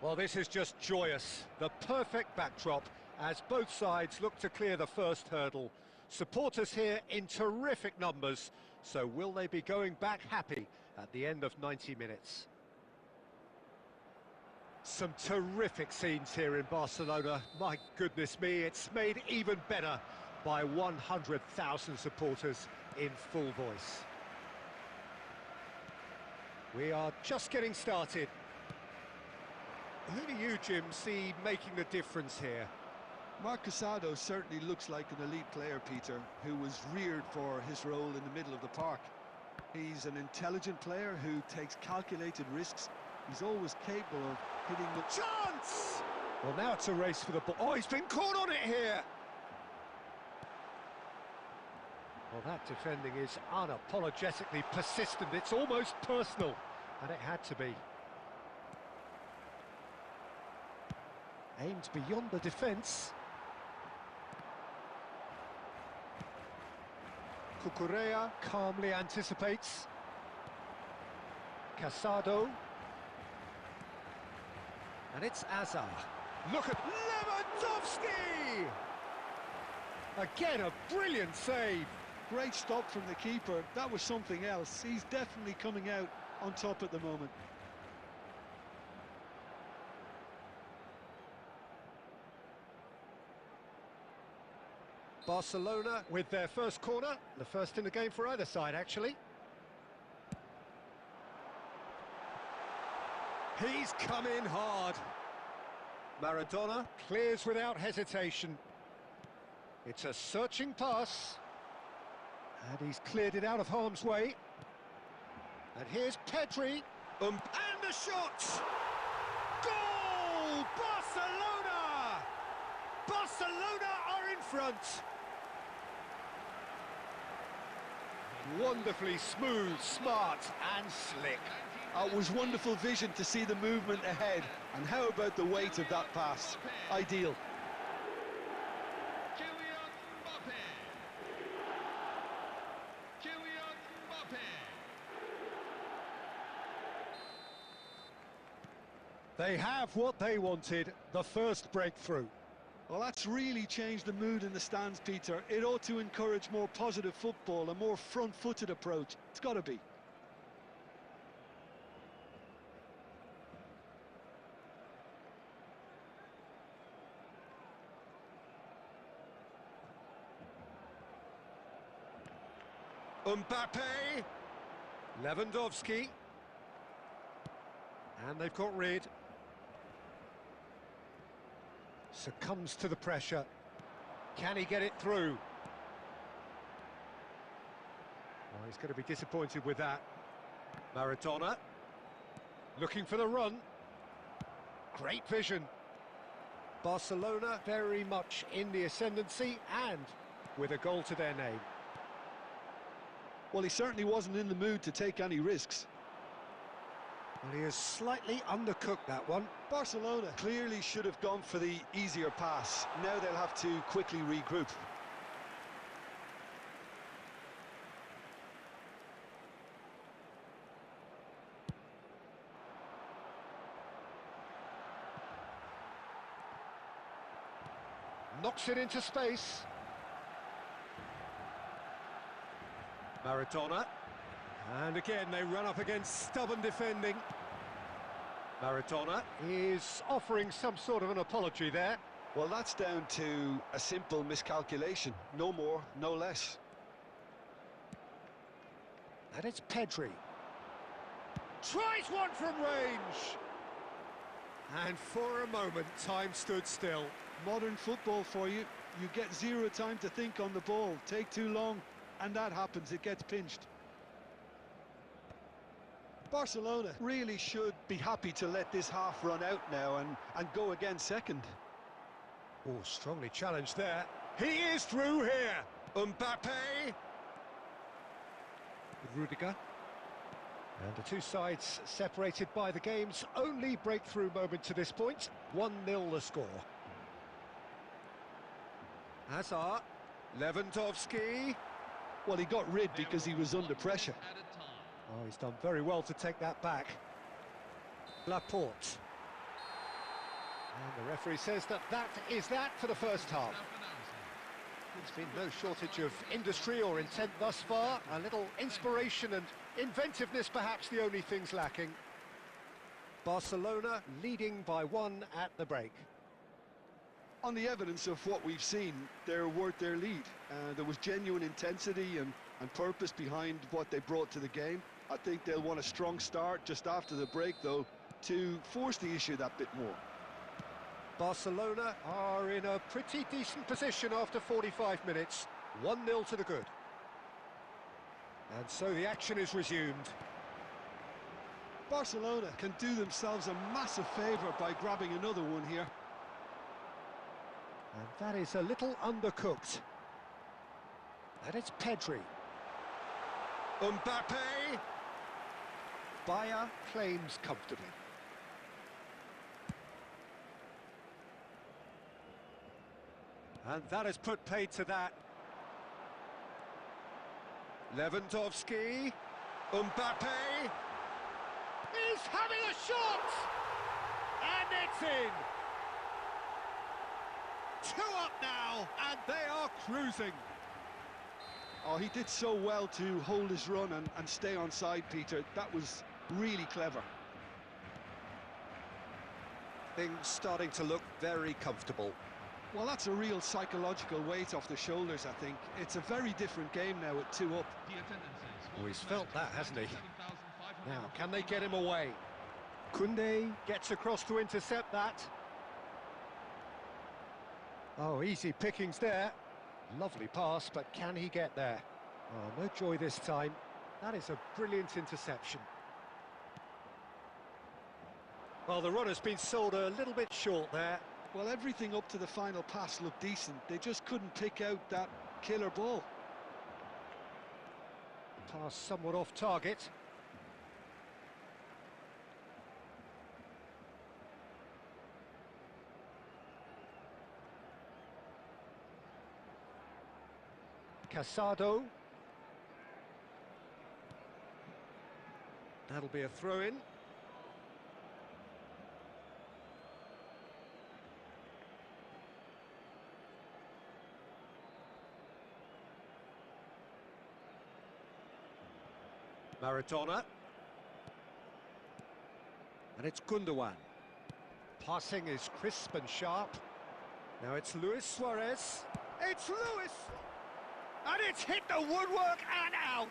Well, this is just joyous. The perfect backdrop as both sides look to clear the first hurdle. Supporters here in terrific numbers, so will they be going back happy at the end of 90 minutes? Some terrific scenes here in Barcelona. My goodness me, it's made even better by 100,000 supporters in full voice. We are just getting started. Who do you, Jim, see making the difference here? Marc Casado certainly looks like an elite player, Peter, who was reared for his role in the middle of the park. He's an intelligent player who takes calculated risks. He's always capable of hitting the chance! Well, now it's a race for the ball. Oh, he's been caught on it here! Well, that defending is unapologetically persistent. It's almost personal, and it had to be. Aimed beyond the defence. Cucurella calmly anticipates. Casado. And it's Azar. Look at Lewandowski! Again, a brilliant save. Great stop from the keeper. That was something else. He's definitely coming out on top at the moment. Barcelona with their first corner, the first in the game for either side, actually. He's come in hard. Maradona clears without hesitation. It's a searching pass. And he's cleared it out of harm's way. And here's Pedri. And the shot! Goal! Barcelona! Barcelona are in front. Wonderfully smooth, smart and slick. It was wonderful vision to see the movement ahead. And how about the weight of that pass? Ideal. They have what they wanted, the first breakthrough. Well, that's really changed the mood in the stands, Peter. It ought to encourage more positive football, a more front-footed approach. It's got to be. Mbappe, Lewandowski, and they've got rid. Succumbs to the pressure. Can he get it through? Oh, he's going to be disappointed with that. Maradona, looking for the run. Great vision. Barcelona very much in the ascendancy and with a goal to their name. Well, he certainly wasn't in the mood to take any risks. Well, he has slightly undercooked that one. Barcelona clearly should have gone for the easier pass. Now they'll have to quickly regroup. Knocks it into space. Maradona. And again, they run up against stubborn defending. Maradona is offering some sort of an apology there. Well, that's down to a simple miscalculation. No more, no less. And it's Pedri. Tries one from range. And for a moment, time stood still. Modern football for you. You get zero time to think on the ball. Take too long, and that happens. It gets pinched. Barcelona really should be happy to let this half run out now and go again second. Oh, strongly challenged there. He is through here. Mbappe. Rudiger. And the two sides separated by the game's only breakthrough moment to this point. 1-0 the score. Hazard. Lewandowski. Well, he got rid because he was under pressure. Oh, he's done very well to take that back. Laporte. And the referee says that is that for the first half. There's been no shortage of industry or intent thus far. A little inspiration and inventiveness, perhaps the only things lacking. Barcelona leading by 1 at the break. On the evidence of what we've seen, they're worth their lead. There was genuine intensity and purpose behind what they brought to the game. I think they'll want a strong start just after the break, though, to force the issue that bit more. Barcelona are in a pretty decent position after 45 minutes. 1-0 to the good. And so the action is resumed. Barcelona can do themselves a massive favour by grabbing another one here. And that is a little undercooked. And it's Pedri. Mbappe. Bayer claims comfortably. And that has put paid to that. Lewandowski. Mbappe. He's having a shot! And it's in! 2 up now, and they are cruising. Oh, he did so well to hold his run and stay on side, Peter. That was really clever. Things starting to look very comfortable. Well, that's a real psychological weight off the shoulders, I think. It's a very different game now at 2 up. Oh, he's felt that, hasn't he? Now, can they get him away? Koundé gets across to intercept that. Oh, easy pickings there. Lovely pass, but can he get there? Oh, no joy this time. That is a brilliant interception. Well, the run has been sold a little bit short there. Well, everything up to the final pass looked decent. They just couldn't pick out that killer ball. Pass somewhat off target. Casado. That'll be a throw-in. Maradona. And it's Gundogan. Passing is crisp and sharp. Now it's Luis Suarez. It's Luis! And it's hit the woodwork and out!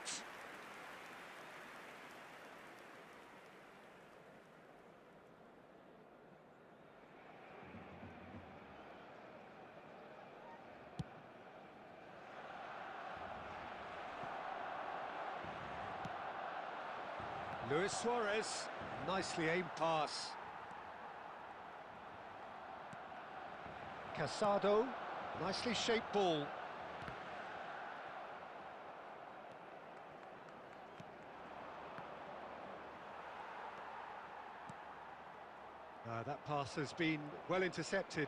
Luis Suarez, nicely aimed pass. Casado, nicely shaped ball. That pass has been well intercepted.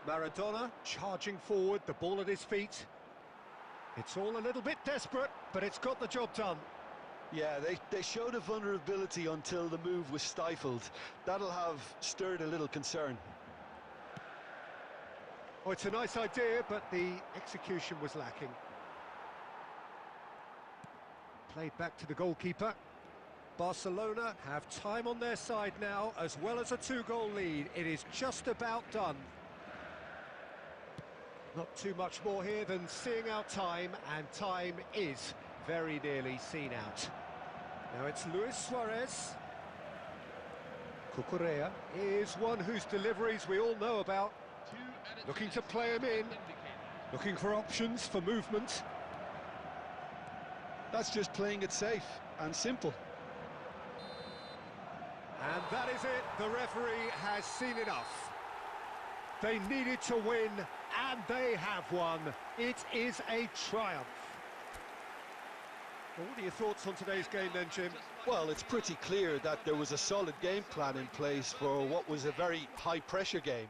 Maradona charging forward, the ball at his feet. It's all a little bit desperate, but it's got the job done. Yeah, they showed a vulnerability until the move was stifled. That'll have stirred a little concern. Oh, it's a nice idea, but the execution was lacking. Played back to the goalkeeper. Barcelona have time on their side now, as well as a 2-goal lead. It is just about done. Not too much more here than seeing out time, and time is very nearly seen out. Now it's Luis Suarez. Cucurella is one whose deliveries we all know about. Looking to play him in. Looking for options for movement. That's just playing it safe and simple. And that is it. The referee has seen enough. They needed to win, and they have won. It is a triumph. Well, what are your thoughts on today's game then, Jim? Well, it's pretty clear that there was a solid game plan in place for what was a very high-pressure game.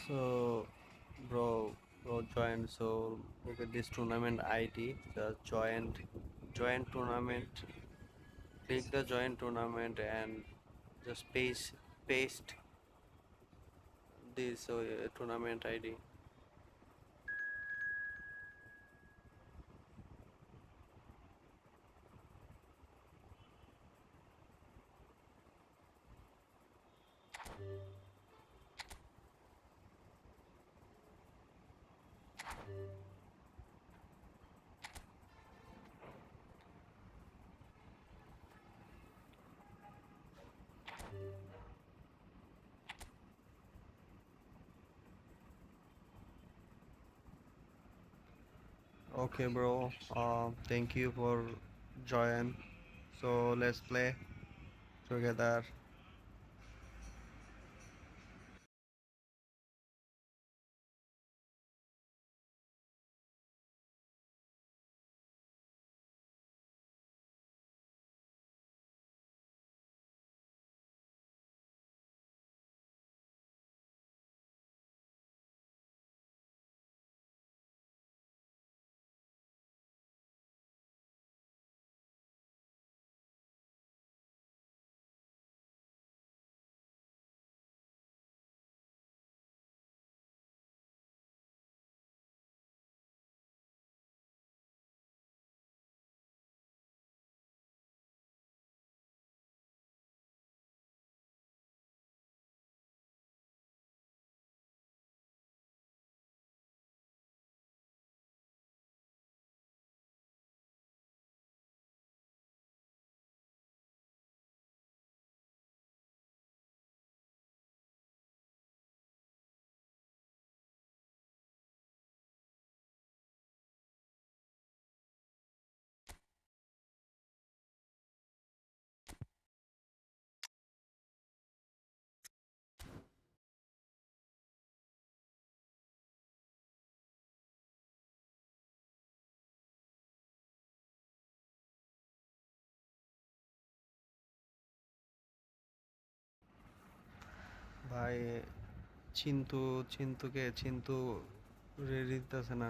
So, bro joined. So look at this tournament ID. Just join tournament. Click the join tournament and just paste this tournament ID. Okay, bro. Thank you for join. So let's play together. ভাই চিন্তু ready দিতেছে না।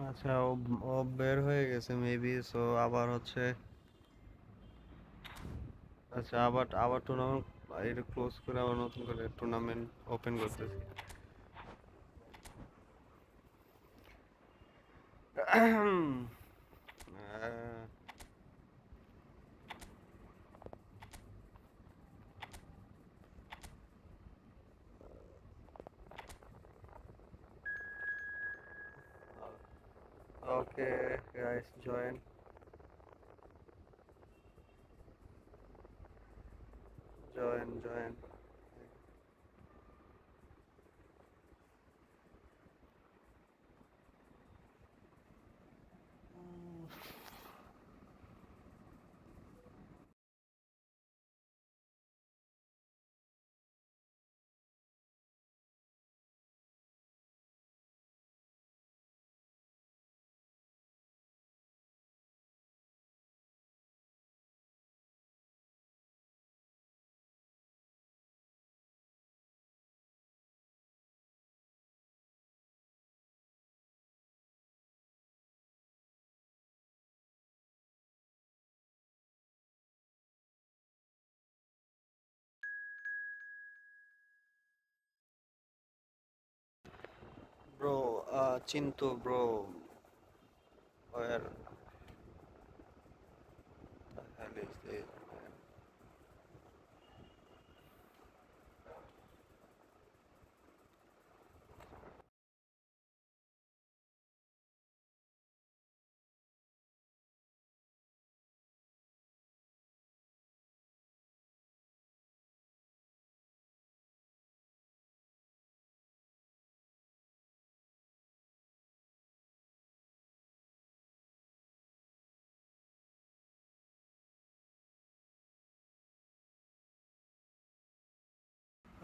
আচ্ছা, ও বের হয়ে গেছে maybe. So আবার হচ্ছে, আচ্ছা আবার আবার টুর্নামেন্ট এটা ক্লোজ করে আবার নতুন করে টুর্নামেন্ট ওপেন করতেছি। Okay, guys, join. Chintu, bro, where the hell is this, man?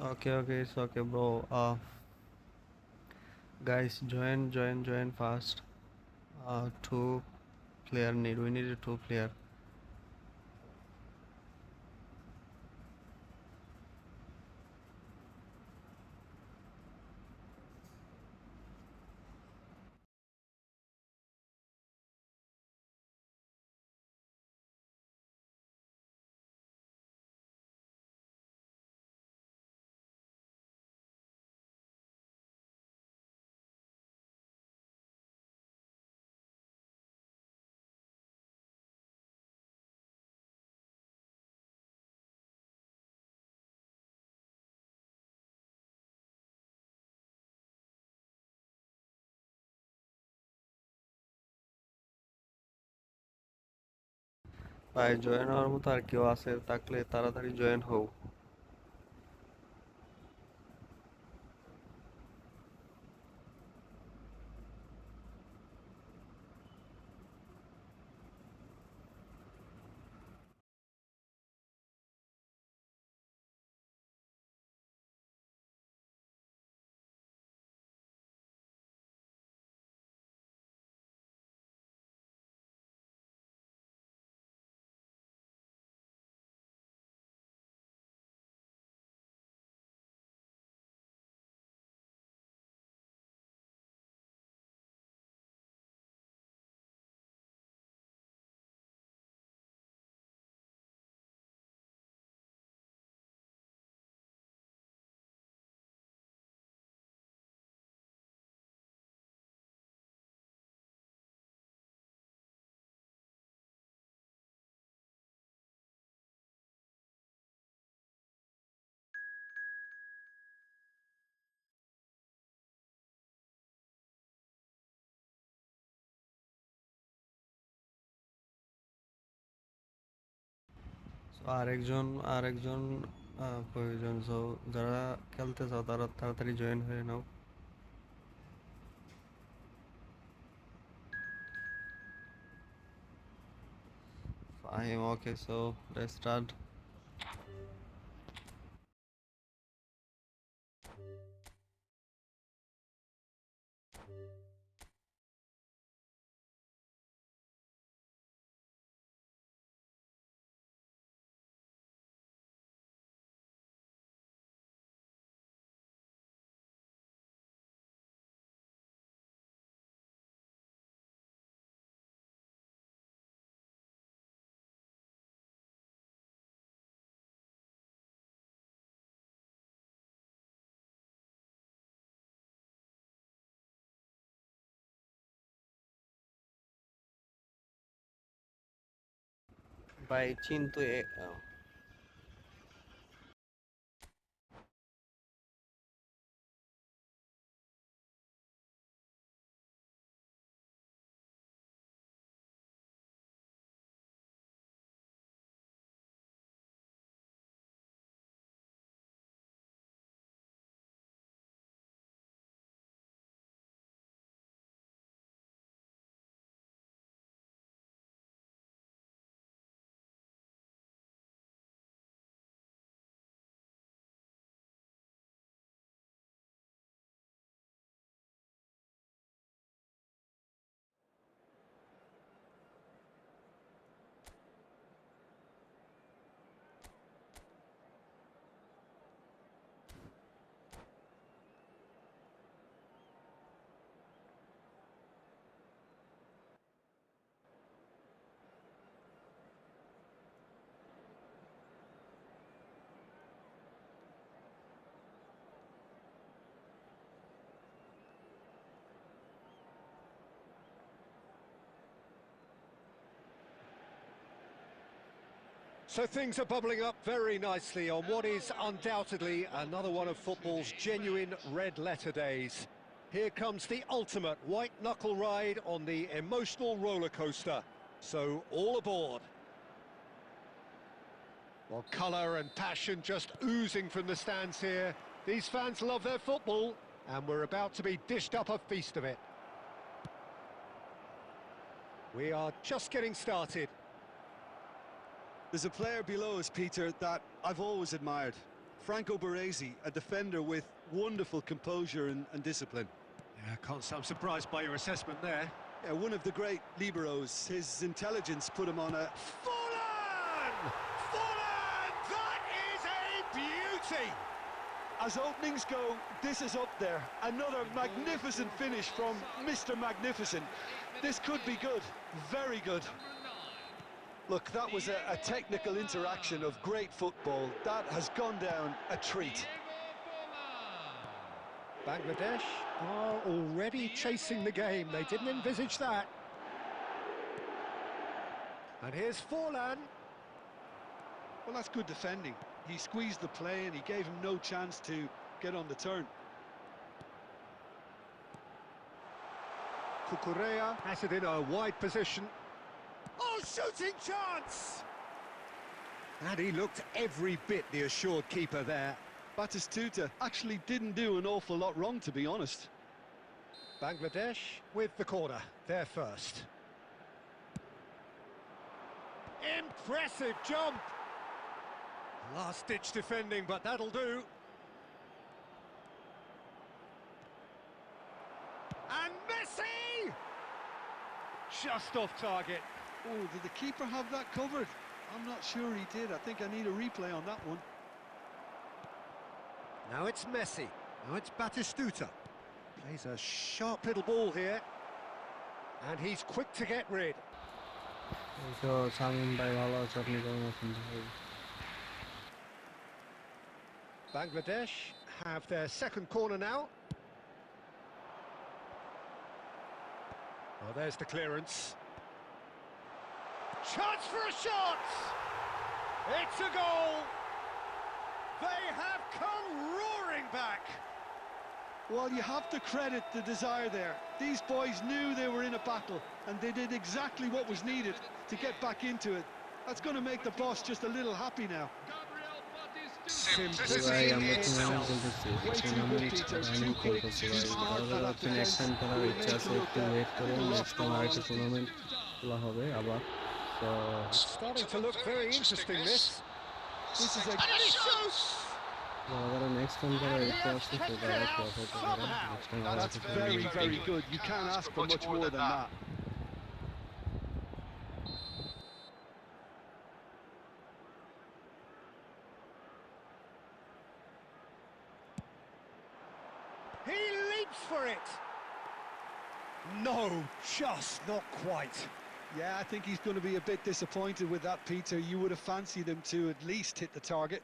Okay, okay, it's okay, bro. Guys, join fast. Two player need. We need a two player. ভাই join হওয়ার মতো আর কেউ আছে থাকলে তাড়াতাড়ি জয়েন হও। So, আরেকজন প্রয়োজন। সো যারা খেলতে চাও তারা তাড়াতাড়ি জয়েন হয়ে নাও। Fine, okay, so let's start. By Chintu, So things are bubbling up very nicely on what is undoubtedly another one of football's genuine red-letter days. Here comes the ultimate white-knuckle ride on the emotional roller coaster. So all aboard. Well, colour and passion just oozing from the stands here. These fans love their football, and we're about to be dished up a feast of it. We are just getting started. There's a player below us, Peter, that I've always admired. Franco Baresi, a defender with wonderful composure and discipline. Yeah, can't say I'm surprised by your assessment there. Yeah, one of the great liberos. His intelligence put him on a... Forlan! Forlan! That is a beauty! As openings go, this is up there. Another magnificent finish from Mr. Magnificent. This could be good, very good. Look, that was a technical interaction of great football. That has gone down a treat. Bangladesh are already chasing the game. They didn't envisage that. And here's Forlan. Well, that's good defending. He squeezed the play and he gave him no chance to get on the turn. Cucurella has it in a wide position. Oh, shooting chance! And he looked every bit the assured keeper there. Batistuta actually didn't do an awful lot wrong, to be honest. Bangladesh with the corner, they're first. Impressive jump! Last-ditch defending, but that'll do. And Messi! Just off target. Oh, did the keeper have that covered? I'm not sure he did. I think I need a replay on that one. Now it's Messi. Now it's Batistuta. Plays a sharp little ball here. And he's quick to get rid. Bangladesh have their second corner now. Well, there's the clearance. Chance for a shot! It's a goal! They have come roaring back! Well, you have to credit the desire there. These boys knew they were in a battle, and they did exactly what was needed to get back into it. That's going to make the boss just a little happy now. Simplicity in itself. Way too good, Peter. Too quick, too smart for that defense. Starting to look very interesting, this. This is a... And he shoots! That's very, very good. You can't ask for much more than that. He leaps for it! No, just not quite. Yeah, I think he's going to be a bit disappointed with that, Peter. You would have fancied him to at least hit the target.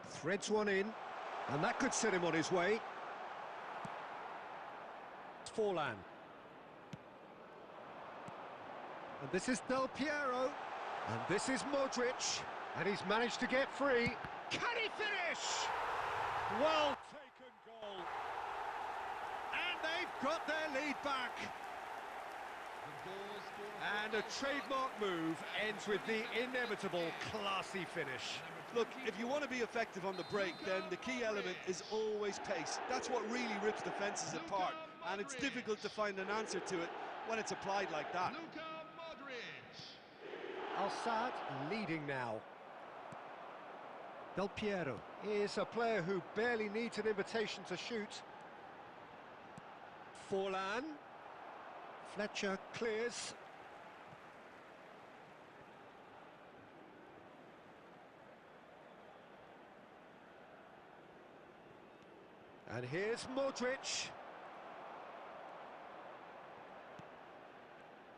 Threads one in, and that could set him on his way. It's Forlan. And this is Del Piero. And this is Modric. And he's managed to get free. Can he finish? Well taken goal. And they've got their lead back. And a trademark move ends with the inevitable classy finish. Look, if you want to be effective on the break, then the key element is always pace. That's what really rips defences apart. And it's difficult to find an answer to it when it's applied like that. Al-Sadd leading now. Del Piero is a player who barely needs an invitation to shoot. Forlan. Fletcher clears. And here's Modric.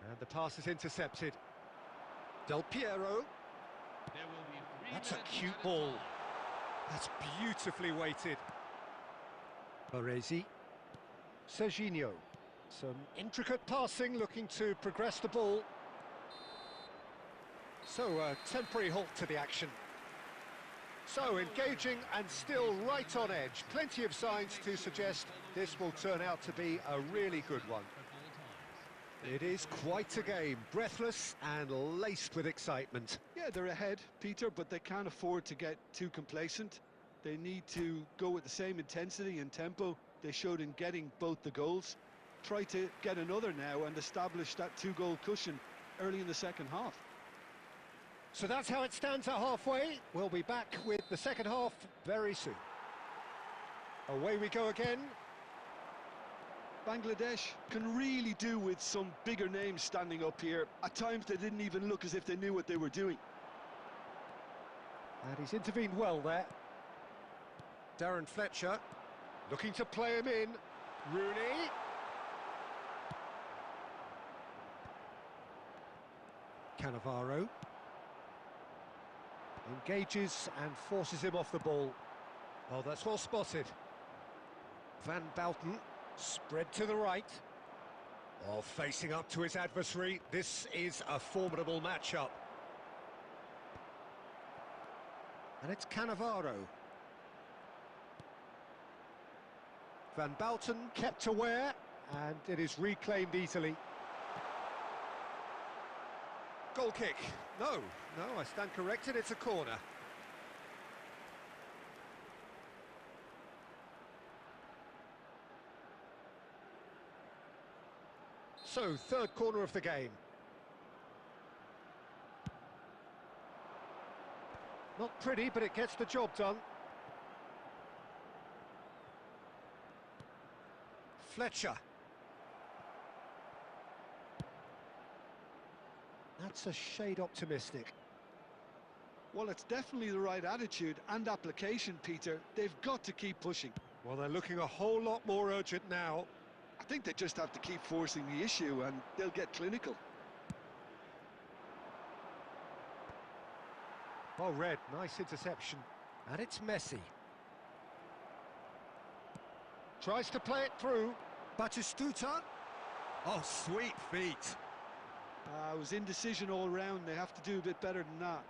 And the pass is intercepted. Del Piero. That's a cute ball. That's beautifully weighted. Baresi. Serginho. Some intricate passing, looking to progress the ball. So a temporary halt to the action. So engaging and still right on edge. Plenty of signs to suggest this will turn out to be a really good one. It is quite a game, breathless and laced with excitement. Yeah, they're ahead, Peter, but they can't afford to get too complacent. They need to go with the same intensity and tempo they showed in getting both the goals. Try to get another now and establish that two-goal cushion early in the second half. So that's how it stands at halfway. We'll be back with the second half very soon. Away we go again. Bangladesh can really do with some bigger names standing up here. At times they didn't even look as if they knew what they were doing. And he's intervened well there. Darren Fletcher looking to play him in. Rooney. Cannavaro. Engages and forces him off the ball. Oh, that's well spotted. Van Bouten. Spread to the right. Oh, facing up to his adversary. This is a formidable matchup. And it's Cannavaro. Van Bouten kept aware, and it is reclaimed easily. Goal kick. No, I stand corrected, it's a corner. So, third corner of the game. Not pretty, but it gets the job done. Fletcher. That's a shade optimistic. Well, it's definitely the right attitude and application, Peter. They've got to keep pushing. Well, they're looking a whole lot more urgent now. I think they just have to keep forcing the issue and they'll get clinical. Well read, nice interception. And it's Messi. Tries to play it through. Batistuta. Oh, sweet feet. It was indecision all round. They have to do a bit better than that.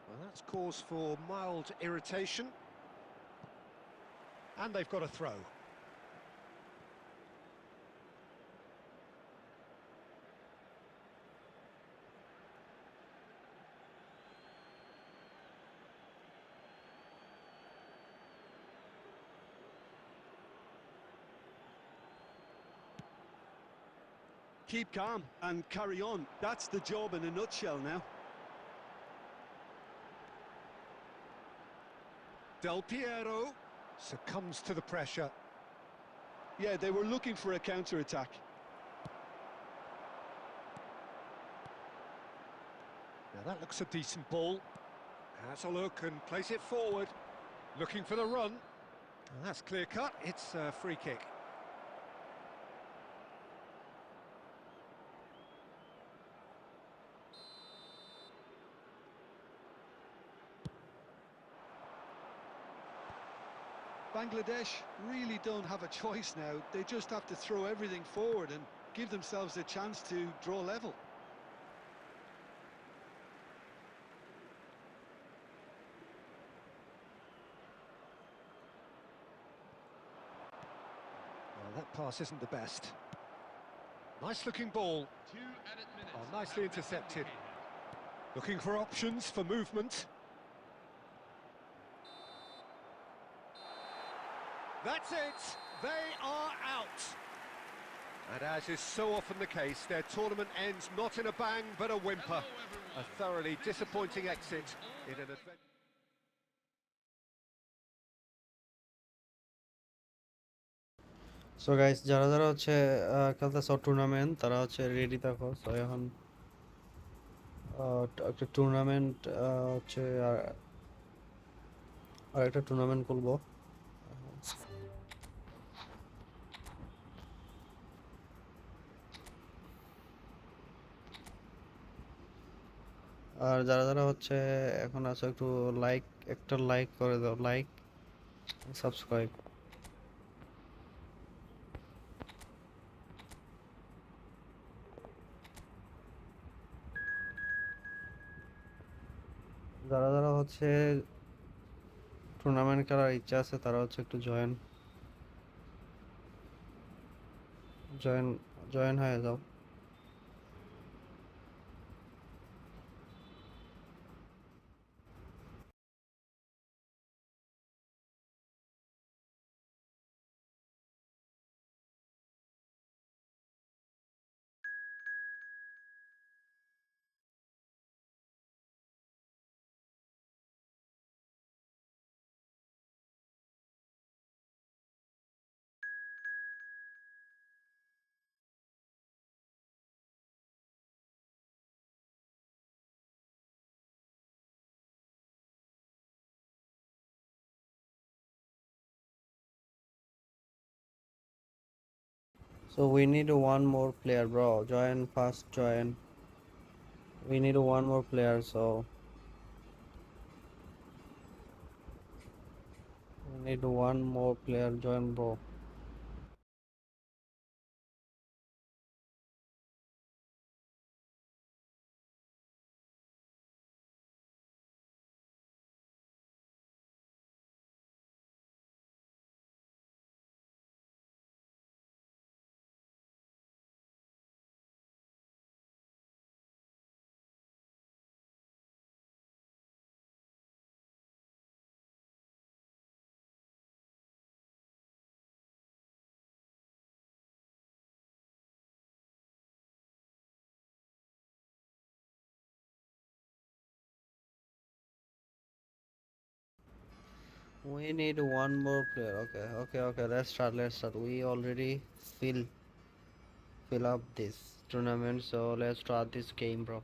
Well, that's cause for mild irritation. And they've got a throw. Keep calm and carry on. That's the job in a nutshell now. Del Piero succumbs to the pressure. Yeah, they were looking for a counter-attack. Now that looks a decent ball. Has a look and plays it forward. Looking for the run. And that's clear-cut. It's a free kick. Bangladesh really don't have a choice now. They just have to throw everything forward and give themselves a chance to draw level. Well, that pass isn't the best. Nice looking ball. Oh, nicely intercepted. Looking for options for movement. That's it, they are out. And as is so often the case, their tournament ends not in a bang, but a whimper. A thoroughly disappointing exit in an event. So guys যারা যারা হচ্ছে খেলতেছে tournament তারা হচ্ছে ready থাকো। So এখন একটা tournament হচ্ছে আর একটা টুর্নামেন্ট খুলবো। আর যারা যারা হচ্ছে এখন আছে একটু একটা লাইক করে দাও, লাইক সাবস্ক্রাইব। যারা যারা হচ্ছে টুর্নামেন্ট খেলার ইচ্ছা আছে তারা হচ্ছে একটু জয়েন জয়েন হয়ে যাও। So we need one more player, bro. Join fast, join. We need one more player, so we need one more player. Join, bro. We need one more player. Okay. Let's start. We already fill fill up this tournament, so let's start this game, bro.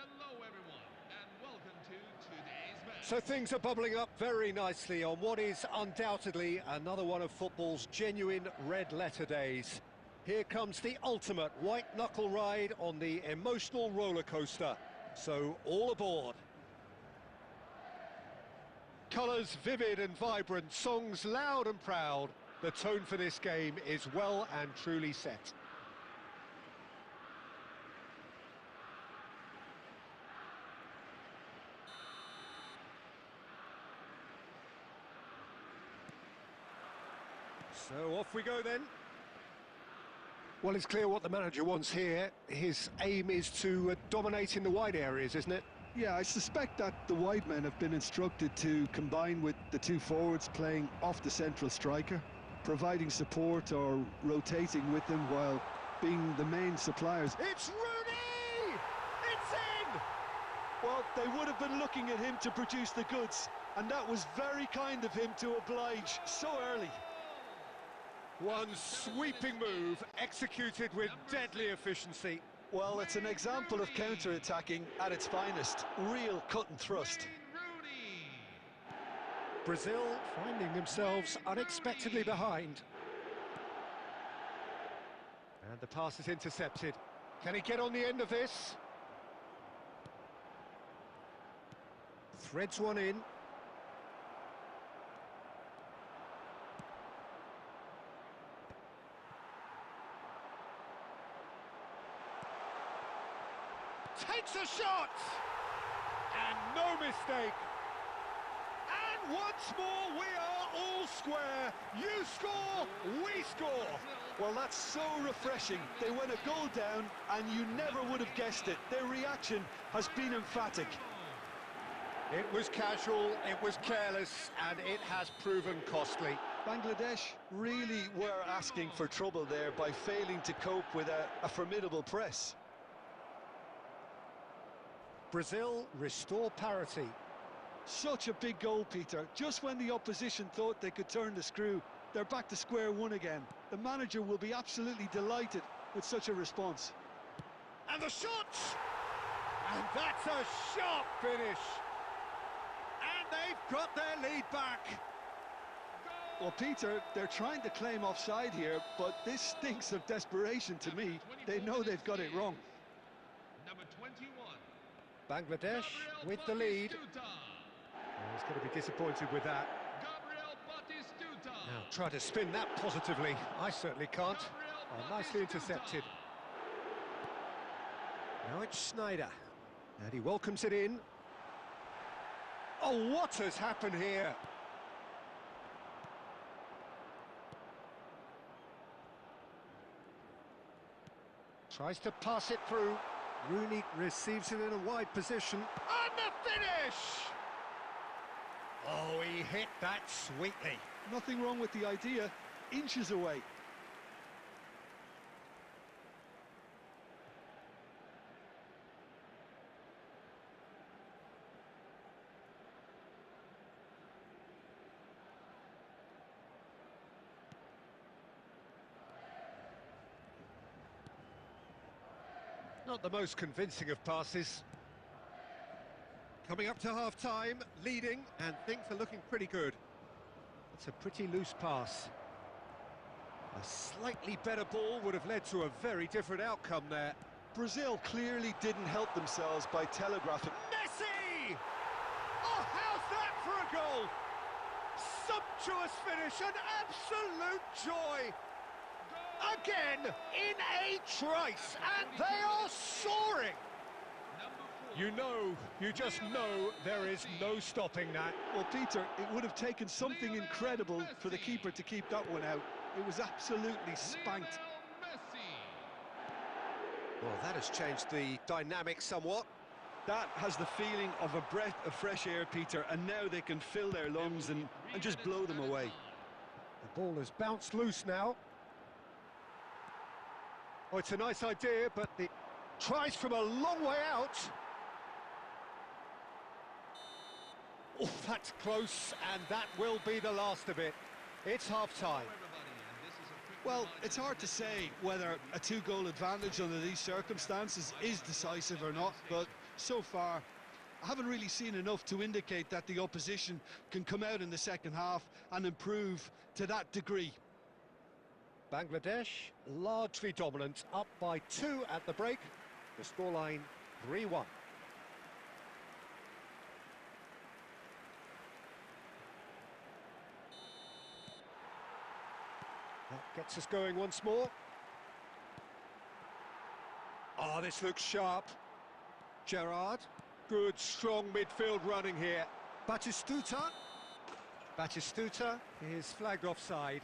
Hello everyone, and welcome to today's match. So things are bubbling up very nicely on what is undoubtedly another one of football's genuine red-letter days. Here comes the ultimate white-knuckle ride on the emotional roller coaster. So all aboard. Colours vivid and vibrant, songs loud and proud. The tone for this game is well and truly set. So off we go then. Well, it's clear what the manager wants here. His aim is to dominate in the wide areas, isn't it? Yeah, I suspect that the wide men have been instructed to combine with the two forwards playing off the central striker, providing support or rotating with them while being the main suppliers. It's Rooney! It's in! Well, they would have been looking at him to produce the goods, and that was very kind of him to oblige so early. One sweeping move, executed with deadly efficiency. Well, it's an example of counter-attacking at its finest. Real cut and thrust. Brazil finding themselves unexpectedly behind. And the pass is intercepted. Can he get on the end of this? Threads one in. Takes a shot! And no mistake. And once more we are all square. You score, we score. Well, that's so refreshing. They went a goal down and you never would have guessed it. Their reaction has been emphatic. It was casual, it was careless, and it has proven costly. Bangladesh really were asking for trouble there by failing to cope with a formidable press. Brazil restore parity. Such a big goal, Peter. Just when the opposition thought they could turn the screw, they're back to square one again. The manager will be absolutely delighted with such a response. And the shot! And that's a sharp finish. And they've got their lead back. Well, Peter, they're trying to claim offside here, but this stinks of desperation to me. They know they've got it wrong. Number 21. Bangladesh with the lead. Oh, he's going to be disappointed with that. Now, try to spin that positively. I certainly can't. Oh, nicely intercepted. Now it's Snyder. And he welcomes it in. Oh, what has happened here? Tries to pass it through. Rooney receives it in a wide position. And the finish! Oh, he hit that sweetly. Nothing wrong with the idea. Inches away. Not the most convincing of passes. Coming up to half-time, leading, and things are looking pretty good. It's a pretty loose pass. A slightly better ball would have led to a very different outcome there. Brazil clearly didn't help themselves by telegraphing. Messi! Oh, how's that for a goal? Sumptuous finish, an absolute joy. Again, in a trice, and they are soaring. You just know there is no stopping that. Well, Peter, it would have taken something incredible for the keeper to keep that one out. It was absolutely spanked. Well, that has changed the dynamic somewhat. That has the feeling of a breath of fresh air, Peter, and now they can fill their lungs and just blow them away. The ball has bounced loose now. Oh, it's a nice idea, but the tries from a long way out. Oh, that's close, and that will be the last of it. It's half-time. Well, it's hard to say whether a two-goal advantage under these circumstances is decisive or not, but so far, I haven't really seen enough to indicate that the opposition can come out in the second half and improve to that degree. Bangladesh largely dominant, up by 2 at the break. The scoreline 3-1. That gets us going once more. Oh, this looks sharp. Gerrard, good strong midfield running here. Batistuta is flagged offside.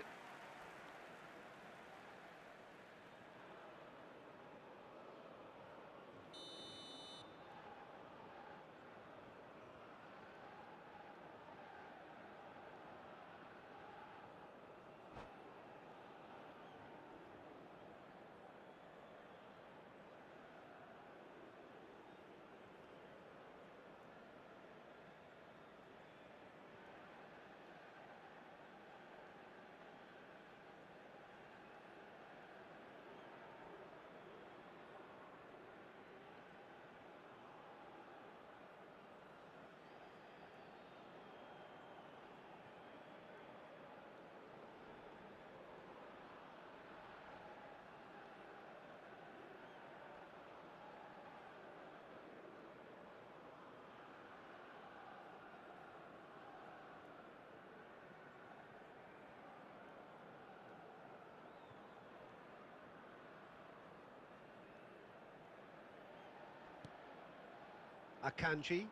Akanji.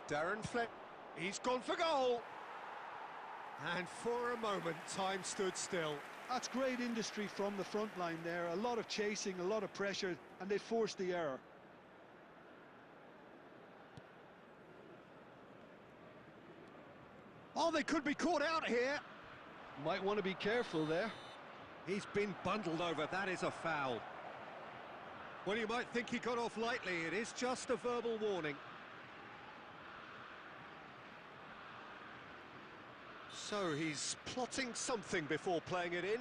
Darren Fleck. He's gone for goal. And for a moment, time stood still. That's great industry from the front line there. A lot of chasing, a lot of pressure, and they forced the error. Oh, they could be caught out here. Might want to be careful there. He's been bundled over. That is a foul. Well, you might think he got off lightly. It is just a verbal warning. So he's plotting something before playing it in.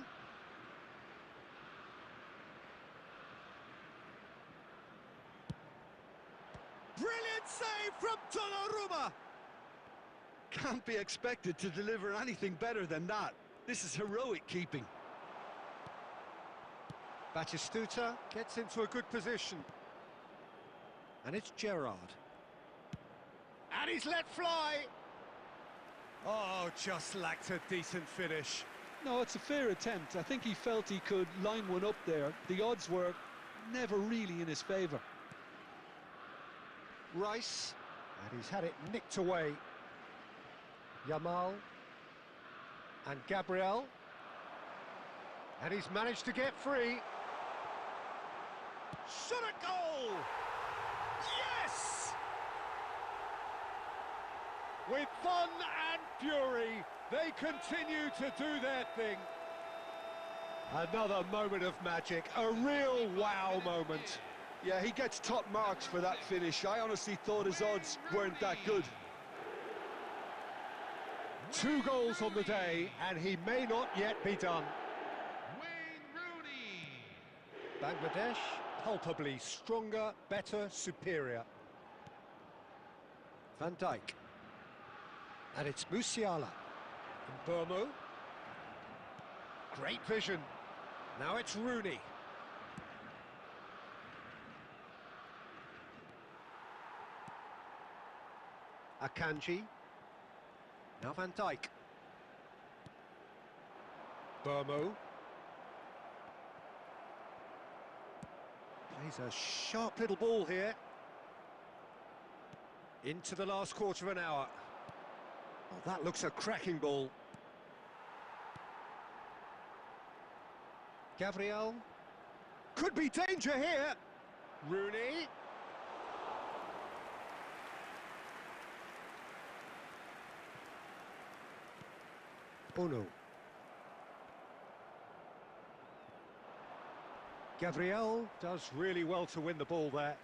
Brilliant save from Donnarumma. Can't be expected to deliver anything better than that. This is heroic keeping. Batistuta gets into a good position. And it's Gerrard. And he's let fly. Oh, just lacked a decent finish. No, it's a fair attempt. I think he felt he could line one up there. The odds were never really in his favour. Rice. And he's had it nicked away. Yamal. And Gabriel. And he's managed to get free. Shot a goal! Yes! With fun and fury, they continue to do their thing. Another moment of magic, a real wow moment. Yeah, he gets top marks for that finish. I honestly thought his odds weren't that good. 2 goals on the day, and he may not yet be done. Bangladesh, palpably stronger, better, superior. Van Dijk. And it's Musiala. And Burmo. Great vision. Now it's Rooney. Akanji. Now Van Dijk. Burmo. Plays a sharp little ball here. Into the last quarter of an hour. Oh, that looks a cracking ball. Gabriel. Could be danger here. Rooney. Oh no. Gabriel does really well to win the ball there.